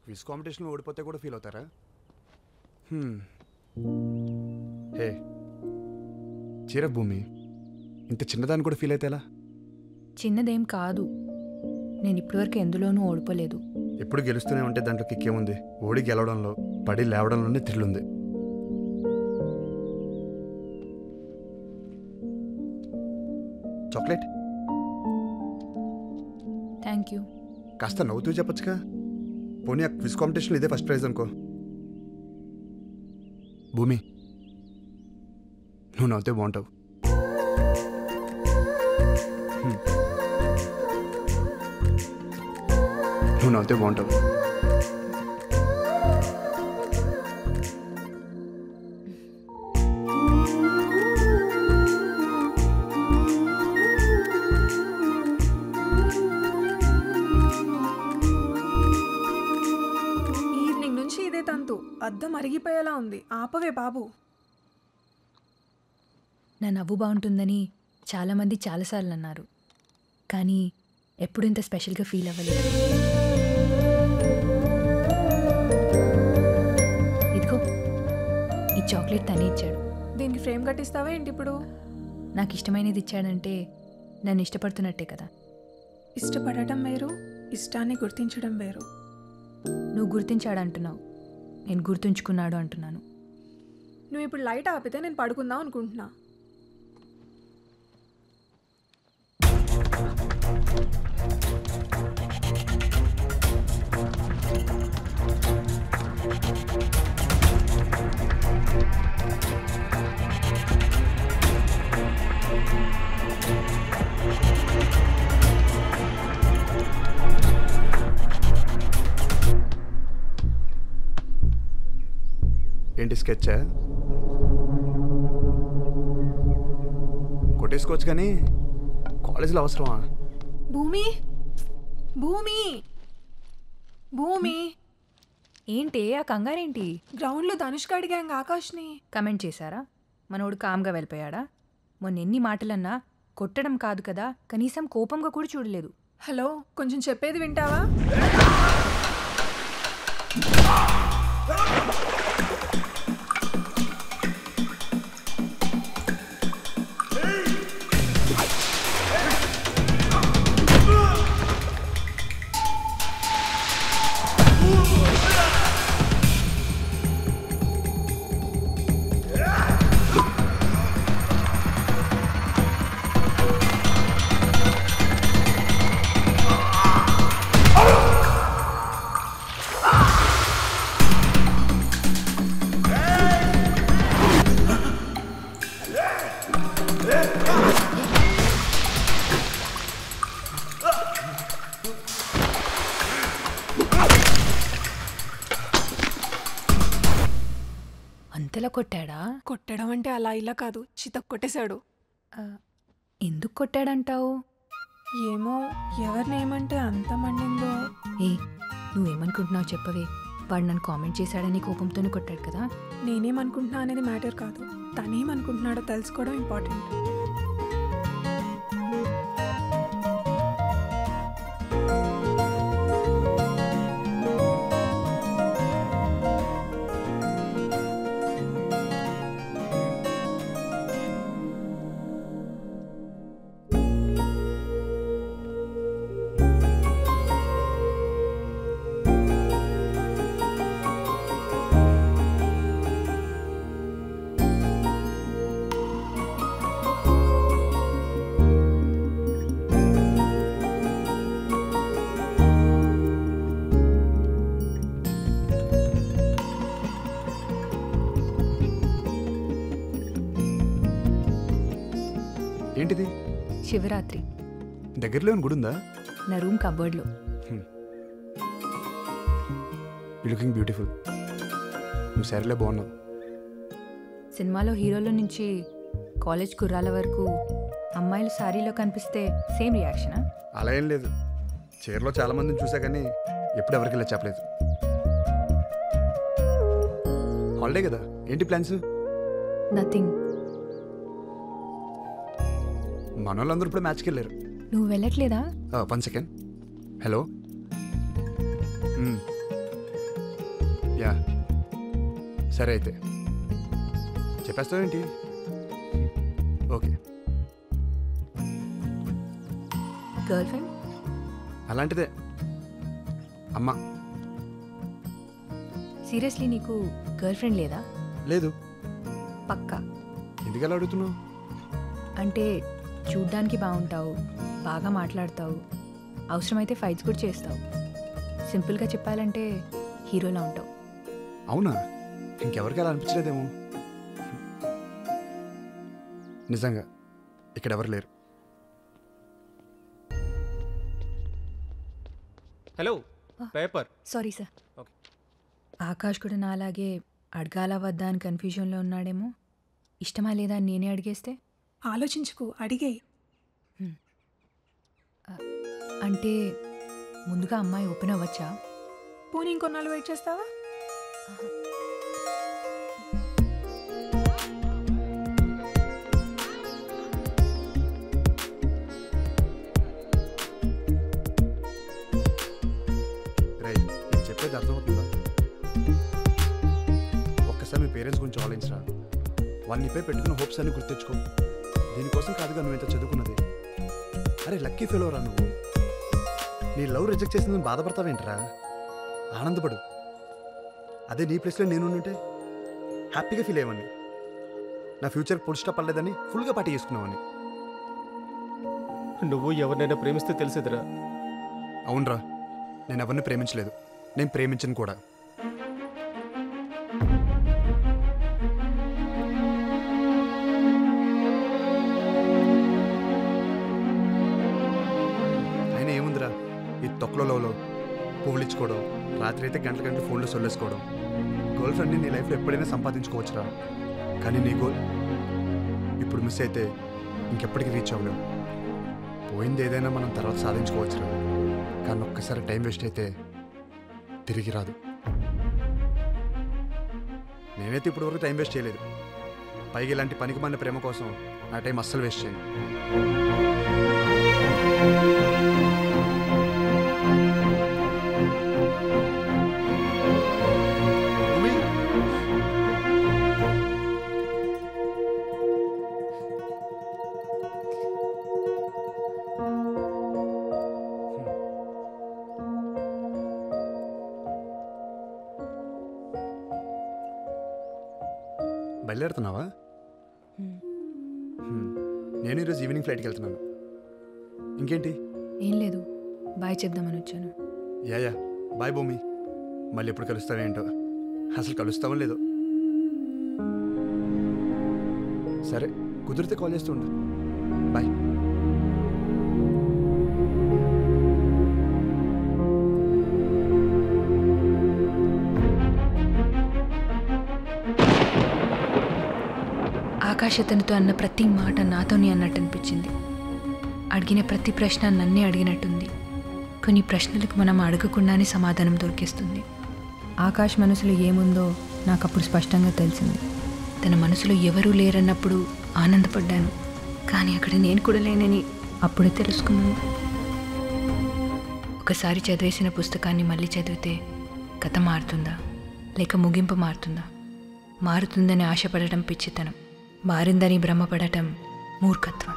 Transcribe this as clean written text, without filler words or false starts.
Quiz కాంపిటీషన్లో ఓడిపోతే కూడా ఫీల్ అవుతారా? హే చీర భూమి, ఇంత చిన్నదాన్ని కూడా ఫీల్ అయితే ఎలా? చిన్నదేం కాదు, నేను ఇప్పటివరకు ఎందులోనూ ఓడిపోలేదు. ఎప్పుడు గెలుస్తూనే ఉంటే దాంట్లో కిక్కేముంది? ఓడి గెలవడంలో, పడి లేవడంలోనే థ్రిల్ ఉంది. Chocolate thank you. కాస్త నవ్వుతూ చెప్పొచ్చుగా. పోనీ ఆ క్విజ్ కాంపిటీషన్లో ఇదే ఫస్ట్ ప్రైజ్ అనుకో. భూమి, నువ్వు నవ్వుతే బాగుంటావు. నువ్వు నవ్వుతే బాగుంటావు. ఈవినింగ్ నుంచి ఇదే తంతు. అద్దం అరిగిపోయేలా ఉంది. ఆపవే బాబు. నా నవ్వు బాగుంటుందని చాలామంది చాలాసార్లు అన్నారు, కానీ ఎప్పుడు ఇంత స్పెషల్గా ఫీల్ అవ్వలేదు. ఇదిగో ఈ చాక్లెట్ తనే ఇచ్చాడు. దీనికి ఫ్రేమ్ కట్టిస్తావా ఏంటి ఇప్పుడు? నాకు ఇష్టమైనది ఇచ్చాడంటే నన్ను ఇష్టపడుతున్నట్టే కదా. ఇష్టపడటం వేరు, ఇష్టాన్ని గుర్తించడం వేరు. నువ్వు గుర్తించాడు అంటున్నావు, నేను గుర్తుంచుకున్నాడు అంటున్నాను. నువ్వు ఇప్పుడు లైట్ ఆపితే నేను పడుకుందాం అనుకుంటున్నా. ఏంటి స్కెచ్చా? కొట్టేసుకోవచ్చు కానీ కాలేజీలో అవసరమా? భూమి, భూమి, భూమి. ఏంటి ఆ కంగారేంటి? గ్రౌండ్లో ధనుష్క అడిగాంగ ఆకాష్ని. కమెంట్ చేశారా? మనోడు కామ్గా వెళ్ళిపోయాడా? మొన్న ఎన్ని మాటలన్నా కొట్టడం కాదు కదా, కనీసం కోపంగా కూడా చూడలేదు. హలో, కొంచెం చెప్పేది వింటావా? అంతలా కొట్టాడా? కొట్టడం అంటే అలా ఇలా కాదు, కొట్టేశాడు. ఎందుకు కొట్టాడంటావు? ఏమో, ఎవరినేమంటే అంత మండిందో. ఏ నువ్వేమనుకుంటున్నావు చెప్పవే. వాడు నన్ను కామెంట్ చేశాడని కోపంతోనే కొట్టాడు కదా. నేనేమనుకుంటున్నా అనేది మ్యాటర్ కాదు, తనేమనుకుంటున్నాడో తెలుసుకోవడం ఇంపార్టెంట్. ఏంటిది? శివరాత్రి. దగ్గరలో గుడి ఉందా? నా రూమ్ కబోర్డ్లో. You looking beautiful. నువ్వు సరేలే బాగున్నావు. సినిమాలో హీరోల నుంచి కాలేజ్ కుర్రాల వరకు అమ్మాయిలు సారీలో కనిపిస్తే సేమ్ రియాక్షనా? అలా ఏం లేదు. చీరలో చాలా మందిని చూసా కానీ ఎప్పుడు ఎవరికి ఇలా చెప్పలేదు. హాలిడే కదా, ఏంటి ప్లాన్స్? నథింగ్. మన వాళ్ళందరూ ఇప్పుడు మ్యాచ్కి వెళ్ళారు. నువ్వు వెళ్ళట్లేదా? 1 సెకండ్. హలో, యా సరే అయితే చెప్పేస్తావేంటి? ఓకే. Girl friend? అలాంటిదే అమ్మ. సీరియస్లీ నీకు గర్ల్ ఫ్రెండ్ లేదా? లేదు. పక్కా? ఎందుకలా అడుగుతున్నావు? అంటే చూడ్డానికి బాగుంటావు, బాగా మాట్లాడతావు, అవసరమైతే ఫైట్స్ కూడా చేస్తావు. సింపుల్గా చెప్పాలంటే హీరోలా ఉంటావు. అవునా? ఇంకెవరికి అలా అనిపించలేదేమో. నిజంగా ఇక్కడ ఎవరు లేరు. Hello, paper. Sorry sir. Okay. Akash కూడా నాలాగే అడగాల వద్దా అని కన్ఫ్యూజన్లో ఉన్నాడేమో. ఇష్టమా లేదా అని నేనే అడిగేస్తే? ఆలోచించుకు, అడిగే. అంటే ముందుగా అమ్మాయి ఓపెన్ అవ్వచ్చా? పోనీ ఇంకొన్నాళ్ళు వెయిట్ చేస్తావా? రైట్, నేను చెప్పేది అర్థమవుతుందా? ఒక్కసారి మీ పేరెంట్స్ గురించి ఆలోచించరా. వాళ్ళు నీపై పెట్టుకున్న హోప్స్ అన్ని గుర్తించుకో. దీనికోసం కాదుగా నువ్వు ఇంత చదువుకున్నది. అరే లక్కీ ఫెలోరా నువ్వు. నీ లవ్ రిజెక్ట్ చేసిందని బాధపడతావేంట్రా? ఆనందపడు. అదే నీ ప్లేస్లో నేను ఉంటే హ్యాపీగా ఫీల్ అయ్యేవాడిని. నా ఫ్యూచర్ ఫుల్ స్టాప్ పడలేదని ఫుల్గా పార్టీ చేసుకున్నావని. నువ్వు ఎవరినైనా ప్రేమిస్తే తెలిసేదిరా. అవునరా, నేను ఎవరిని ప్రేమించలేదు, నేను ప్రేమించను కూడా. అయినా ఏముందిరా ఈ తొక్కలలో పువ్వులు ఇచ్చుకోవడం, రాత్రి అయితే గంటల గంటలు ఫోన్లో సొల్లేసుకోవడం. గర్ల్ ఫ్రెండ్ని నీ లైఫ్లో ఎప్పుడైనా సంపాదించుకోవచ్చురా. కానీ నీ గోల్ ఇప్పుడు మిస్ అయితే ఇంకెప్పటికీ రీచ్ అవ్వలేవు. పోయింది ఏదైనా మనం తర్వాత సాధించుకోవచ్చురా. కానీ ఒక్కసారి టైం వేస్ట్ అయితే తిరిగి రాదు. నేనైతే ఇప్పుడు వరకు టైం వేస్ట్ చేయలేదు. పైగా ఇలాంటి పనికి మన ప్రేమ కోసం నా టైం అస్సలు వేస్ట్ చేయను. బయలుదేరుతున్నావా? నేను ఈరోజు ఈవినింగ్ ఫ్లైట్కి వెళ్తున్నాను. ఇంకేంటి? ఏం లేదు, బాయ్ చెప్దామని వచ్చాను. యా బాయ్ భూమి. మళ్ళీ ఎప్పుడు కలుస్తావేంటో. అసలు కలుస్తావో లేదో. సరే, కుదిరితే కాల్ చేస్తూ ఉండు. బాయ్. ఆకాశ అతనితో అన్న ప్రతి మాట నాతోనే అన్నట్టు అనిపించింది. అడిగిన ప్రతి ప్రశ్న నన్నే అడిగినట్టుంది. కొన్ని ప్రశ్నలకు మనం అడగకుండానే సమాధానం దొరికేస్తుంది. ఆకాష్ మనసులో ఏముందో నాకు అప్పుడు స్పష్టంగా తెలిసింది. తన మనసులో ఎవరూ లేరన్నప్పుడు ఆనందపడ్డాను. కానీ అక్కడ నేను కూడా లేనని అప్పుడే తెలుసుకున్నాను. ఒకసారి చదివేసిన పుస్తకాన్ని మళ్ళీ చదివితే కథ మారుతుందా లేక ముగింపు మారుతుందా? మారుతుందని ఆశపడటం పిచ్చితనం, మారిందని భ్రమపడటం మూర్ఖత్వం.